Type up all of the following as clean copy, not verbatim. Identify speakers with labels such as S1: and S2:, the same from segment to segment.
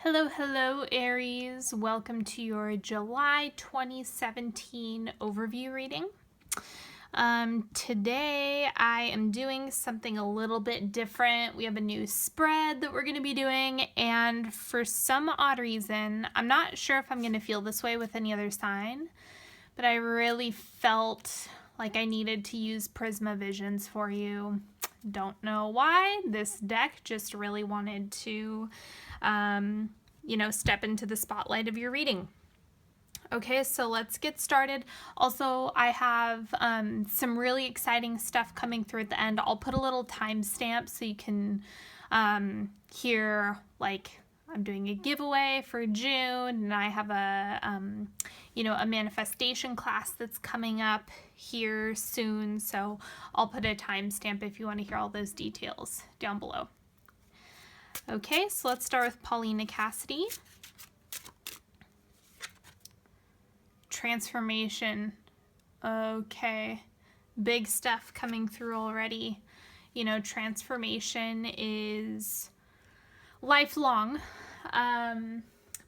S1: Hello, hello, Aries. Welcome to your July 2017 overview reading. Today I am doing something a little bit different. We have a new spread that we're going to be doing, and for some odd reason, I'm not sure if I'm going to feel this way with any other sign, but I really felt like I needed to use Prisma Visions for you. Don't know why. This deck just really wanted to step into the spotlight of your reading. Okay, so let's get started. Also, I have some really exciting stuff coming through at the end. I'll put a little timestamp so you can hear, like, I'm doing a giveaway for June, and I have a manifestation class that's coming up here soon. So I'll put a timestamp if you want to hear all those details down below. Okay, so let's start with Paulina Cassidy. Transformation. Okay, big stuff coming through already. You know, transformation is lifelong,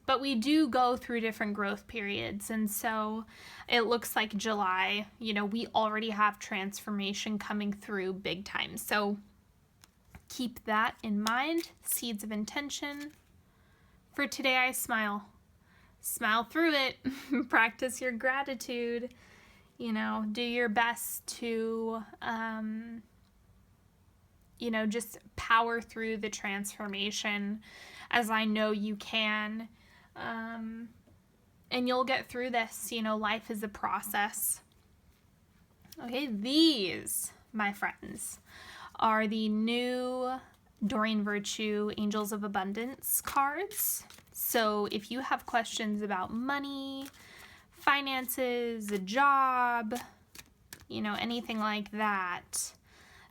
S1: but we do go through different growth periods, and so it looks like July, we already have transformation coming through big time. So keep that in mind. Seeds of intention. For today, I smile. Smile through it. Practice your gratitude. Do your best to, just power through the transformation as I know you can. And you'll get through this. Life is a process. Okay, these, my friends, are the new Doreen Virtue Angels of Abundance cards. So if you have questions about money, finances, a job, anything like that,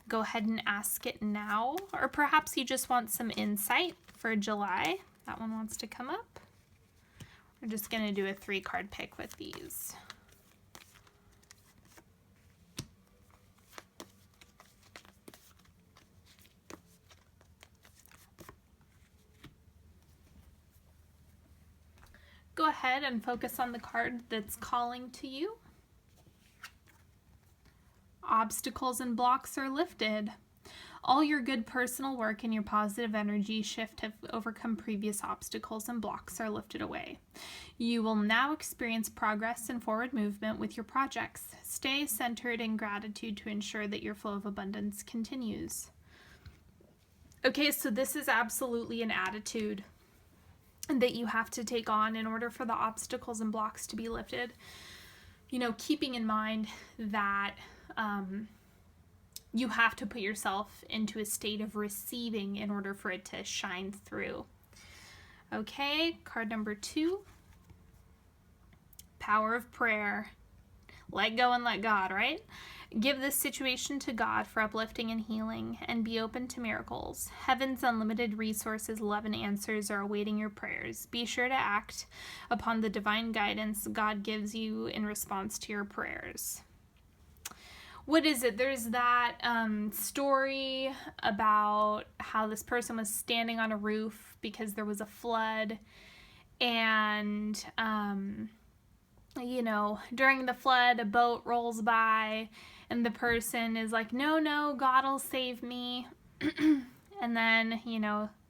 S1: go ahead and ask it now. Or perhaps you just want some insight for July. That one wants to come up. We're just going to do a 3-card pick with these. Go ahead and focus on the card that's calling to you. Obstacles and blocks are lifted. All your good personal work and your positive energy shift have overcome previous obstacles and blocks are lifted away. You will now experience progress and forward movement with your projects. Stay centered in gratitude to ensure that your flow of abundance continues. Okay, so this is absolutely an attitude that you have to take on in order for the obstacles and blocks to be lifted. Keeping in mind that you have to put yourself into a state of receiving in order for it to shine through. Okay, card number 2. Power of prayer. Let go and let God, right? Give this situation to God for uplifting and healing, and be open to miracles. Heaven's unlimited resources, love, and answers are awaiting your prayers. Be sure to act upon the divine guidance God gives you in response to your prayers. What is it? There's that story about how this person was standing on a roof because there was a flood, and during the flood, a boat rolls by, and the person is like, no, God'll save me. And then,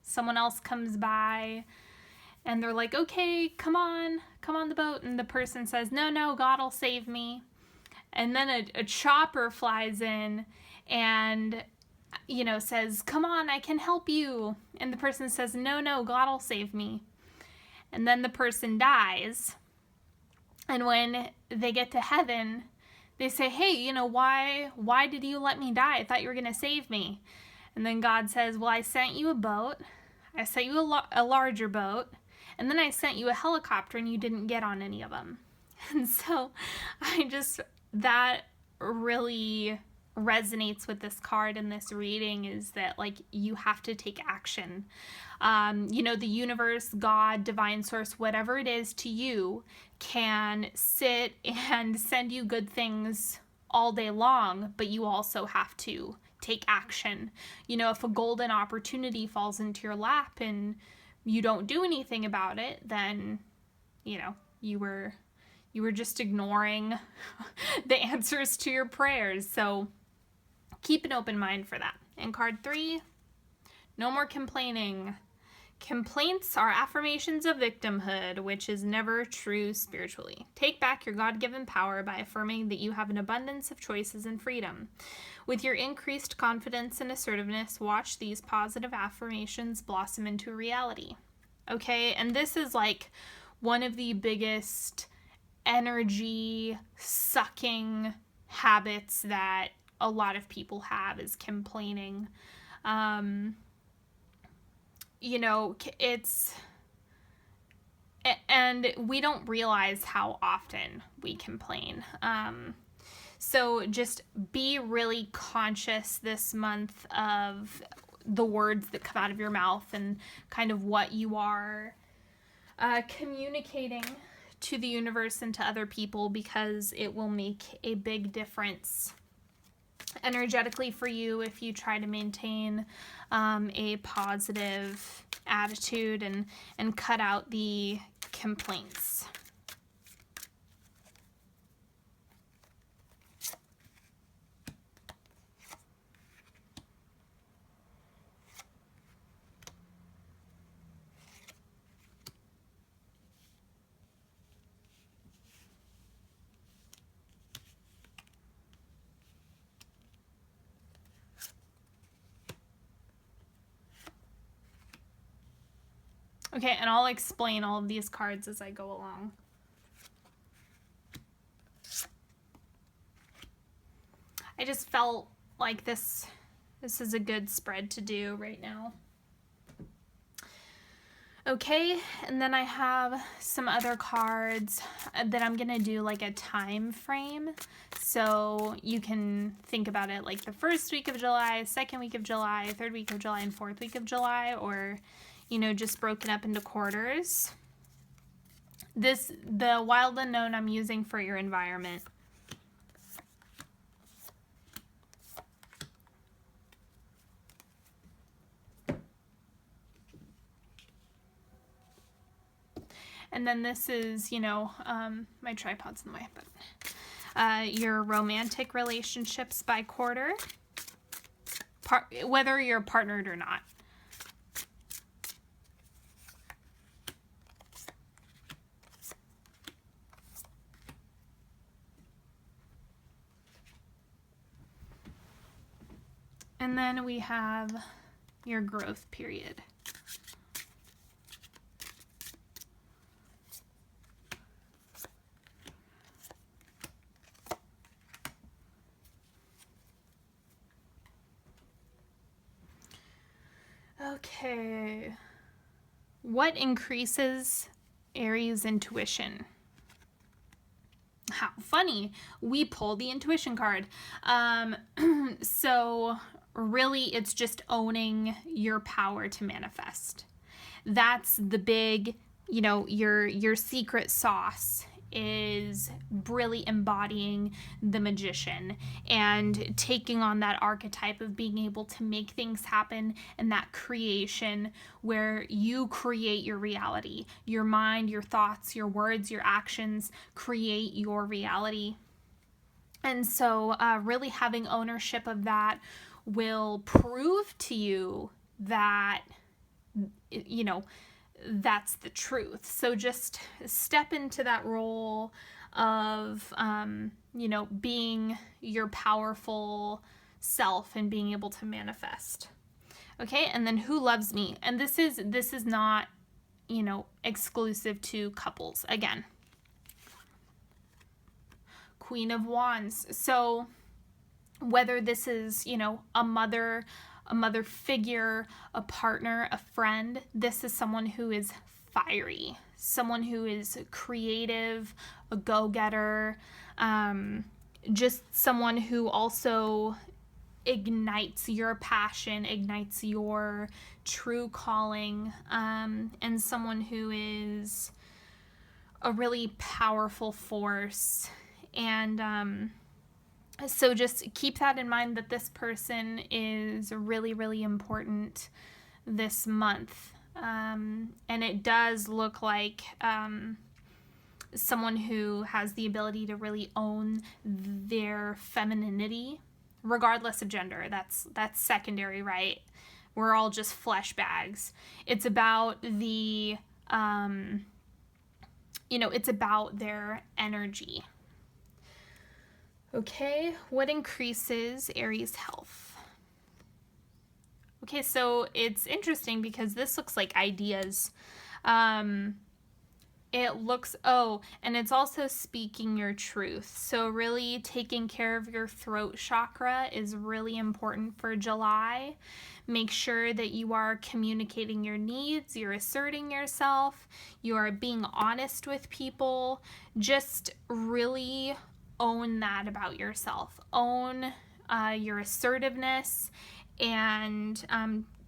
S1: someone else comes by, and they're like, okay, come on the boat. And the person says, no, God'll save me. And then a chopper flies in and, says, come on, I can help you. And the person says, no, God'll save me. And then the person dies. And when they get to heaven, they say, hey, why did you let me die? I thought you were going to save me. And then God says, well, I sent you a boat. I sent you a larger boat. And then I sent you a helicopter, and you didn't get on any of them. And so that really resonates with this card and this reading, is that, like, you have to take action. The universe, God, divine source, whatever it is to you, can sit and send you good things all day long, but you also have to take action. If a golden opportunity falls into your lap and you don't do anything about it, then, you know, you were just ignoring the answers to your prayers. So keep an open mind for that. And card 3, no more complaining. Complaints are affirmations of victimhood, which is never true spiritually. Take back your God-given power by affirming that you have an abundance of choices and freedom. With your increased confidence and assertiveness, watch these positive affirmations blossom into reality. Okay, and this is like one of the biggest energy sucking habits that a lot of people have, is complaining. You know, and we don't realize how often we complain. So just be really conscious this month of the words that come out of your mouth and kind of what you are communicating to the universe and to other people, because it will make a big difference energetically for you if you try to maintain a positive attitude and cut out the complaints. Okay, and I'll explain all of these cards as I go along. I just felt like this is a good spread to do right now. Okay, and then I have some other cards that I'm gonna do like a time frame, so you can think about it like the first week of July, second week of July, third week of July, and fourth week of July, or, you know, just broken up into quarters. The wild unknown I'm using for your environment. And then this is, you know, my tripod's in the way, but your romantic relationships by quarter, whether you're partnered or not. And then we have your growth period. Okay. What increases Aries intuition? How funny. We pulled the intuition card. So really it's just owning your power to manifest. That's the big, you know, your secret sauce is really embodying the magician and taking on that archetype of being able to make things happen, and that creation where you create your reality. Your mind, your thoughts, your words, your actions create your reality. And so really having ownership of that will prove to you that, you know, that's the truth. So just step into that role of, you know, being your powerful self and being able to manifest. Okay, and then who loves me? And this is not, you know, exclusive to couples. Again, Queen of Wands. So whether this is, you know, a mother figure, a partner, a friend, this is someone who is fiery, someone who is creative, a go-getter, just someone who also ignites your passion, ignites your true calling, and someone who is a really powerful force. And so just keep that in mind, that this person is really, really important this month. And it does look like someone who has the ability to really own their femininity, regardless of gender. That's secondary, right? We're all just flesh bags. It's about the, it's about their energy. Okay, what increases Aries' health? Okay, so it's interesting because this looks like ideas. It looks, and it's also speaking your truth. So really taking care of your throat chakra is really important for July. Make sure that you are communicating your needs, you're asserting yourself, you are being honest with people. Just really own that about yourself. Own your assertiveness, and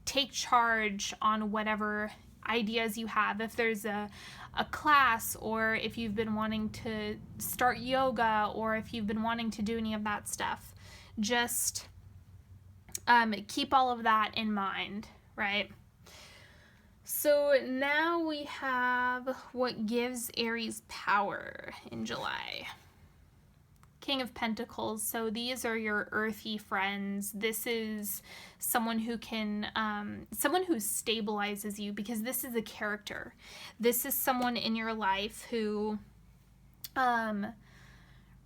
S1: take charge on whatever ideas you have. If there's a class, or if you've been wanting to start yoga, or if you've been wanting to do any of that stuff, just keep all of that in mind, right? So now we have what gives Aries power in July. King of Pentacles. So these are your earthy friends. This is someone who can, someone who stabilizes you, because this is a character. This is someone in your life who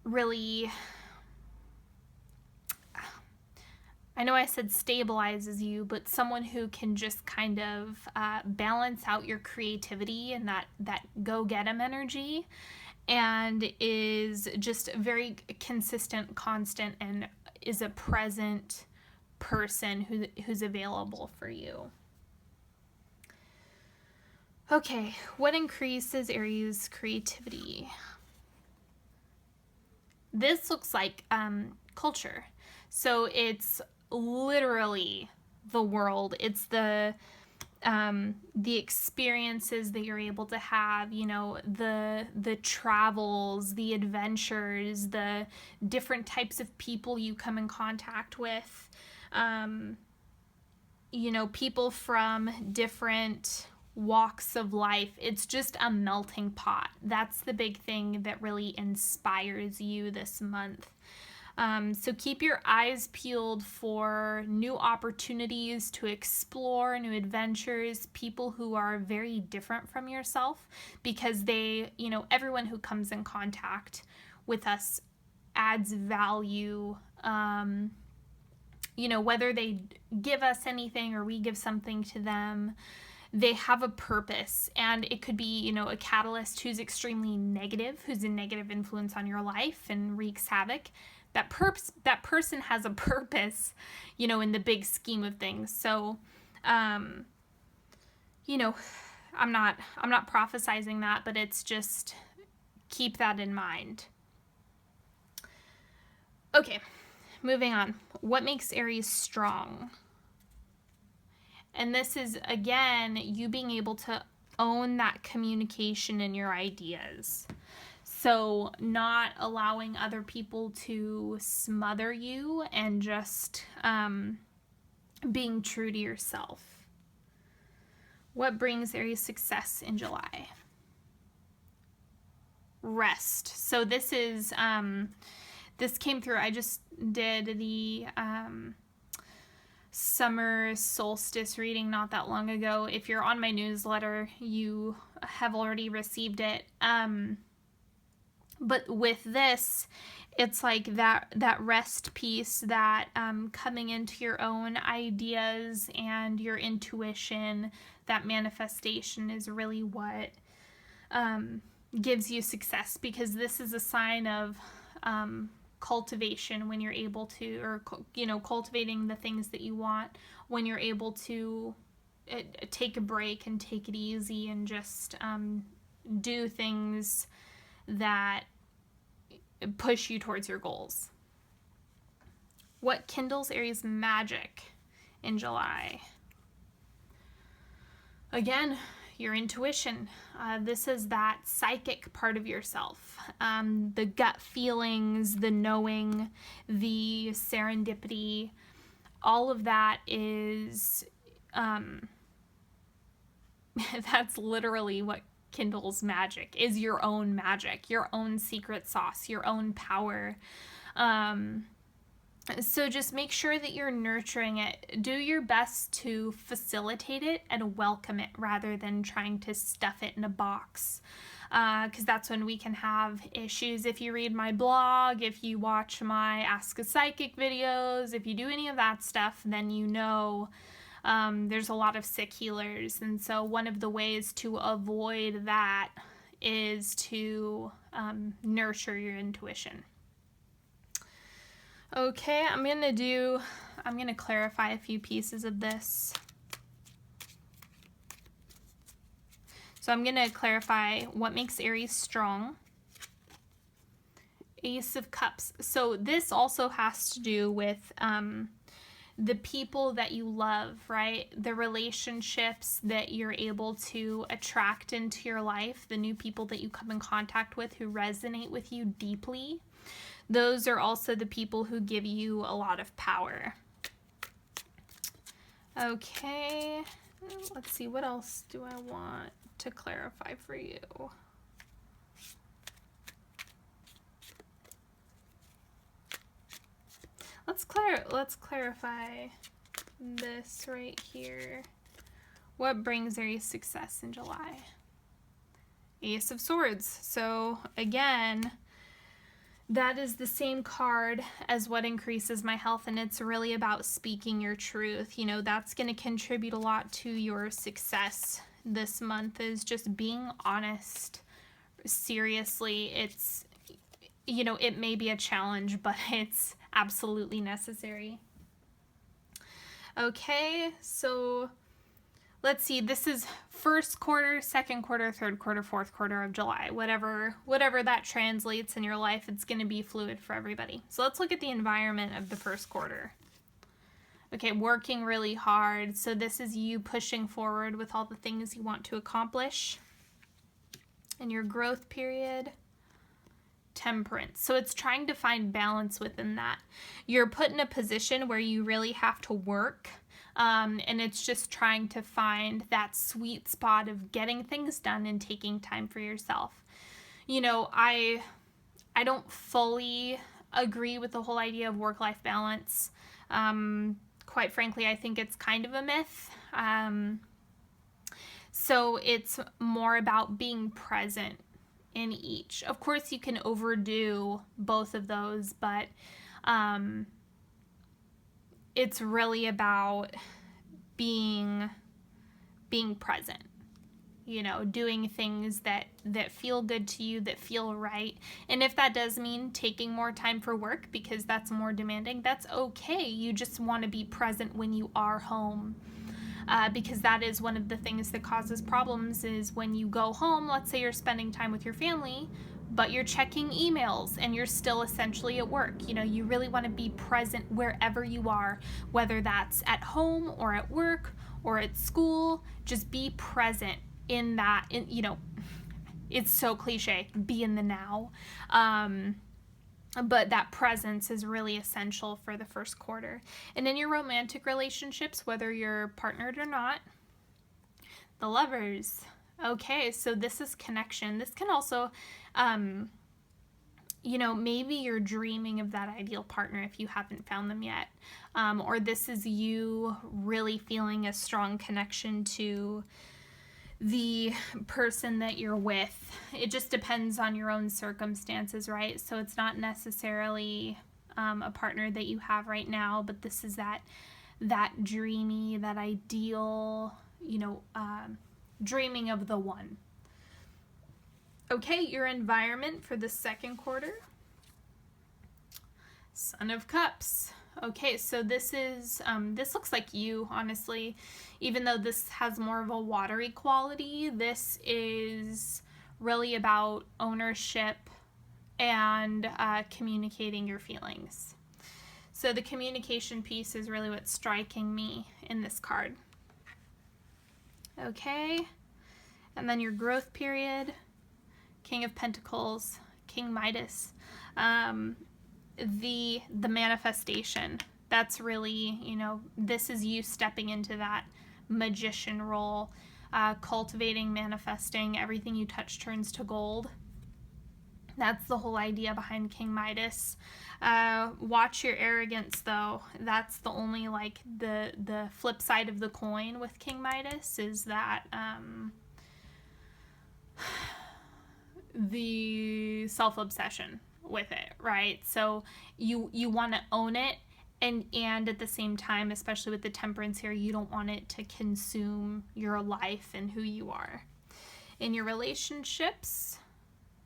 S1: really, I know I said stabilizes you, but someone who can just kind of balance out your creativity and that go-get-em energy, and is just very consistent, constant, and is a present person who's available for you. Okay, what increases Aries' creativity? This looks like culture. So it's literally the world. It's the experiences that you're able to have, the travels, the adventures, the different types of people you come in contact with, people from different walks of life. It's just a melting pot. That's the big thing that really inspires you this month. So keep your eyes peeled for new opportunities to explore, new adventures, people who are very different from yourself, because they, everyone who comes in contact with us adds value, whether they give us anything or we give something to them. They have a purpose, and it could be, a catalyst who's extremely negative, who's a negative influence on your life and wreaks havoc. That person has a purpose, in the big scheme of things. So, I'm not prophesizing that, but it's just, keep that in mind. Okay, moving on. What makes Aries strong? And this is, again, you being able to own that communication in your ideas. So not allowing other people to smother you, and just being true to yourself. What brings Aries success in July? Rest. So this is, this came through, I just did the summer solstice reading not that long ago. If you're on my newsletter, you have already received it. But with this, it's like that rest piece, that coming into your own ideas and your intuition, that manifestation is really what gives you success, because this is a sign of cultivation, when you're able to, or cultivating the things that you want, when you're able to take a break and take it easy, and just do things that push you towards your goals. What kindles Aries magic in July? Again, your intuition. This is that psychic part of yourself. The gut feelings, the knowing, the serendipity, all of that is That's literally what kindles magic, is your own magic, your own secret sauce, your own power. So just make sure that you're nurturing it. Do your best to facilitate it and welcome it rather than trying to stuff it in a box. Because that's when we can have issues. If you read my blog, if you watch my Ask a Psychic videos, if you do any of that stuff, then you know there's a lot of sick healers. And so one of the ways to avoid that is to nurture your intuition. Okay, I'm gonna clarify a few pieces of this. So I'm gonna clarify what makes Aries strong. Ace of Cups. So this also has to do with the people that you love, right? The relationships that you're able to attract into your life, the new people that you come in contact with who resonate with you deeply. Those are also the people who give you a lot of power. Okay, let's see, what else do I want to clarify for you? Let's clarify this right here. What brings Aries success in July? Ace of Swords. So again, that is the same card as what increases my health, and it's really about speaking your truth. You know, that's going to contribute a lot to your success this month, is just being honest. Seriously, it's, you know, it may be a challenge, but it's absolutely necessary. Okay, so let's see, this is first quarter, second quarter, third quarter, fourth quarter of July. Whatever that translates in your life, it's going to be fluid for everybody. So let's look at the environment of the first quarter. Okay, working really hard. So this is you pushing forward with all the things you want to accomplish in your growth period. Temperance. So it's trying to find balance within that. You're put in a position where you really have to work. And it's just trying to find that sweet spot of getting things done and taking time for yourself. You know, I don't fully agree with the whole idea of work-life balance. Quite frankly, I think it's kind of a myth. So it's more about being present in each. Of course, you can overdo both of those, but it's really about being present, you know, doing things that feel good to you, that feel right. And if that does mean taking more time for work because that's more demanding, that's okay. You just want to be present when you are home. Because that is one of the things that causes problems, is when you go home, let's say you're spending time with your family, but you're checking emails and you're still essentially at work. You know, you really want to be present wherever you are, whether that's at home or at work or at school. Just be present in that, you know, it's so cliche, be in the now. But that presence is really essential for the first quarter. And in your romantic relationships, whether you're partnered or not, the Lovers. Okay, so this is connection. This can also, you know, maybe you're dreaming of that ideal partner if you haven't found them yet. Or this is you really feeling a strong connection to the person that you're with. It just depends on your own circumstances, right? So it's not necessarily a partner that you have right now, but this is that dreamy, that ideal, you know, dreaming of the one. Okay, your environment for the second quarter. Son of Cups. Okay, so this is, this looks like you, honestly. Even though this has more of a watery quality, this is really about ownership and communicating your feelings. So the communication piece is really what's striking me in this card. Okay, and then your growth period, King of Pentacles, King Midas. The manifestation, that's really, you know, this is you stepping into that magician role. cultivating, manifesting, everything you touch turns to gold. That's the whole idea behind King Midas. Watch your arrogance, though. That's the only, like, the flip side of the coin with King Midas is that the self-obsession with it, right? So you want to own it, and at the same time, especially with the temperance here, you don't want it to consume your life and who you are. In your relationships,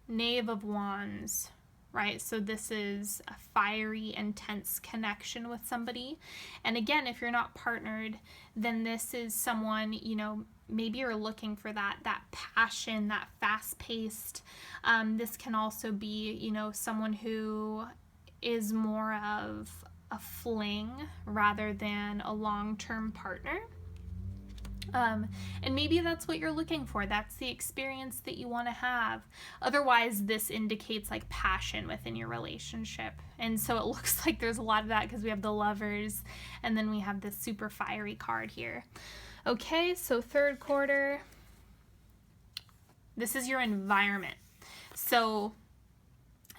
S1: Knave of Wands, right? So this is a fiery, intense connection with somebody. And again, if you're not partnered, then this is someone, you know, maybe you're looking for that passion, that fast-paced. This can also be, you know, someone who is more of a fling rather than a long-term partner. And maybe that's what you're looking for. That's the experience that you want to have. Otherwise, this indicates like passion within your relationship. And so it looks like there's a lot of that because we have the Lovers and then we have this super fiery card here. Okay, so third quarter, this is your environment. So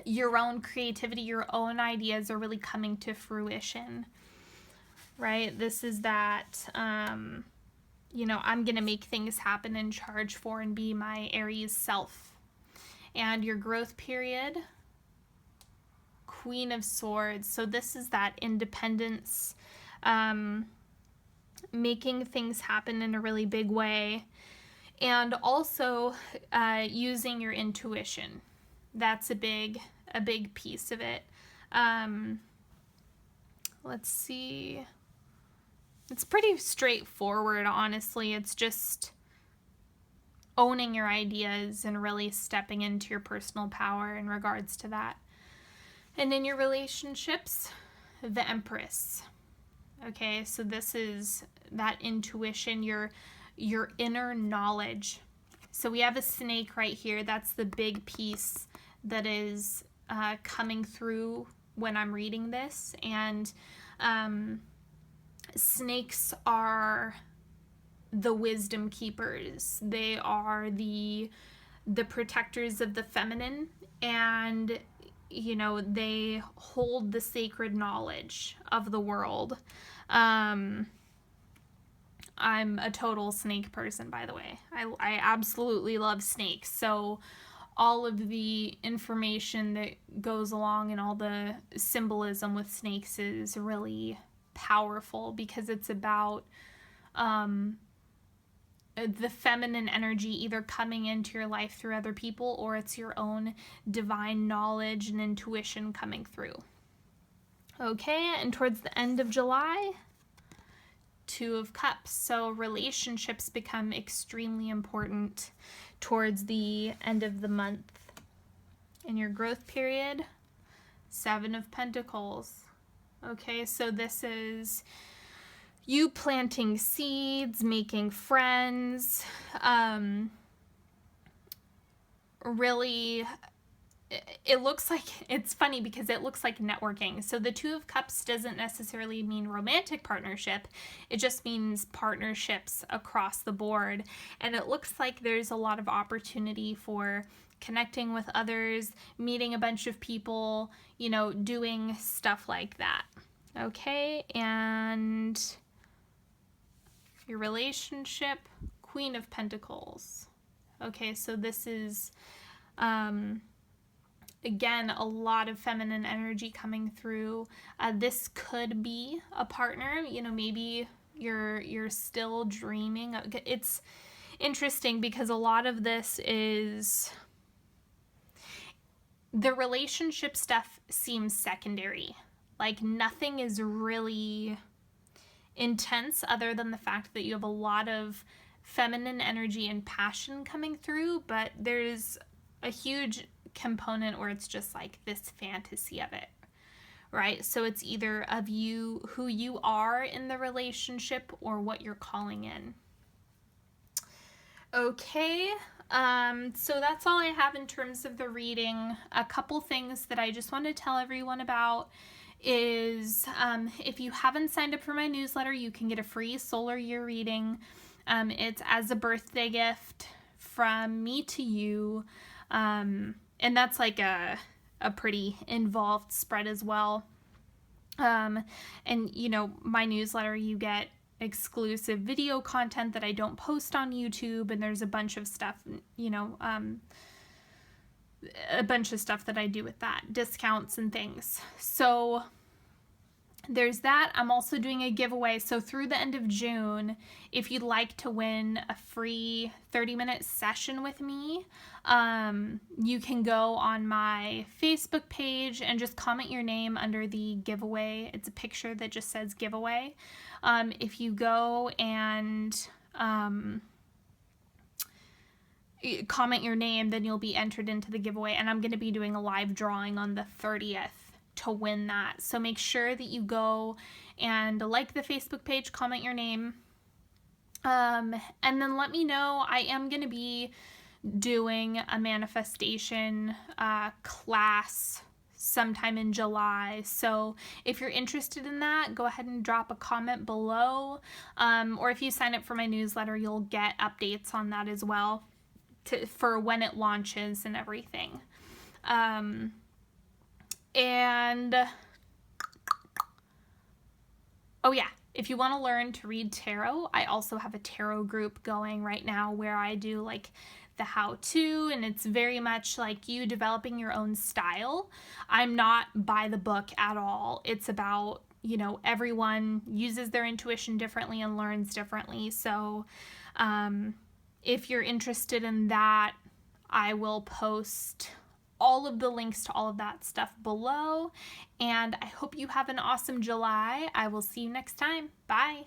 S1: your own creativity, your own ideas are really coming to fruition, right? This is that, you know, I'm going to make things happen and charge for and be my Aries self. And your growth period, Queen of Swords. So this is that independence, making things happen in a really big way. And also using your intuition. That's a big piece of it. Let's see. It's pretty straightforward, honestly. It's just owning your ideas and really stepping into your personal power in regards to that. And in your relationships, the Empress. Okay, so this is that intuition, your inner knowledge. So we have a snake right here. That's the big piece that is coming through when I'm reading this. And snakes are the wisdom keepers. They are the protectors of the feminine, and you know, they hold the sacred knowledge of the world. I'm a total snake person, by the way. I absolutely love snakes. So all of the information that goes along and all the symbolism with snakes is really powerful because it's about the feminine energy either coming into your life through other people, or it's your own divine knowledge and intuition coming through. Okay, and towards the end of July, Two of Cups. So relationships become extremely important towards the end of the month. In your growth period, Seven of Pentacles. Okay, so this is you planting seeds, making friends, really, it looks like, it's funny because it looks like networking. So the Two of Cups doesn't necessarily mean romantic partnership. It just means partnerships across the board. And it looks like there's a lot of opportunity for connecting with others, meeting a bunch of people, you know, doing stuff like that. Okay, and your relationship, Queen of Pentacles. Okay, so this is, again, a lot of feminine energy coming through. This could be a partner, you know, maybe you're still dreaming. It's interesting because a lot of this is, the relationship stuff seems secondary. Like nothing is really intense other than the fact that you have a lot of feminine energy and passion coming through, but there's a huge component where it's just like this fantasy of it, right? So it's either of you, who you are in the relationship, or what you're calling in. Okay, so that's all I have in terms of the reading. A couple things that I just want to tell everyone about is if you haven't signed up for my newsletter, you can get a free solar year reading It's as a birthday gift from me to you. And that's like a pretty involved spread as well. And, you know, my newsletter, you get exclusive video content that I don't post on YouTube, and there's a bunch of stuff, you know, a bunch of stuff that I do with that, discounts and things. So there's that. I'm also doing a giveaway. So through the end of June, if you'd like to win a free 30-minute session with me, you can go on my Facebook page and just comment your name under the giveaway. It's a picture that just says giveaway. If you go and comment your name, then you'll be entered into the giveaway. And I'm going to be doing a live drawing on the 30th to win that. So make sure that you go and like the Facebook page, comment your name, and then let me know. I am going to be doing a manifestation class sometime in July. So if you're interested in that, go ahead and drop a comment below. Or if you sign up for my newsletter, you'll get updates on that as well for when it launches and everything. And, oh yeah, if you want to learn to read tarot, I also have a tarot group going right now where I do like the how-to, and it's very much like you developing your own style. I'm not by the book at all. It's about, you know, everyone uses their intuition differently and learns differently. So if you're interested in that, I will post all of the links to all of that stuff below, and I hope you have an awesome July. I will see you next time. Bye.